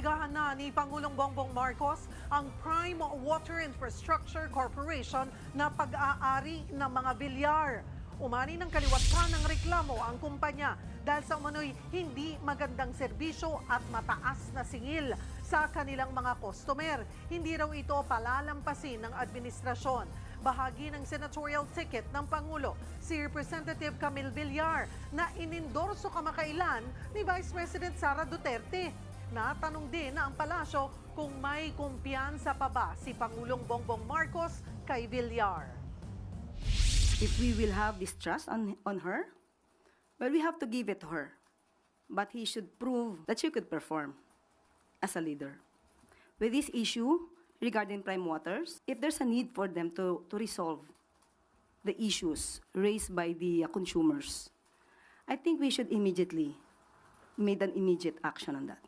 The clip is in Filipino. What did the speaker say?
Inimbestigahan na ni Pangulong Bongbong Marcos ang Prime Water Infrastructure Corporation na pag-aari ng mga bilyar. Umani ng kaliwatan ng reklamo ang kumpanya dahil sa umano'y hindi magandang serbisyo at mataas na singil sa kanilang mga customer. Hindi raw ito palalampasin ng administrasyon. Bahagi ng senatorial ticket ng Pangulo, si Representative Camille Villar na inindorso kamakailan ni Vice President Sara Duterte. Natanong din na ang palasyo kung may kumpiyansa pa ba si Pangulong Bongbong Marcos kay Villar. If we will have distrust on her, well, we have to give it to her. But he should prove that she could perform as a leader. With this issue regarding Prime Waters, if there's a need for them to resolve the issues raised by the consumers, I think we should immediately make an immediate action on that.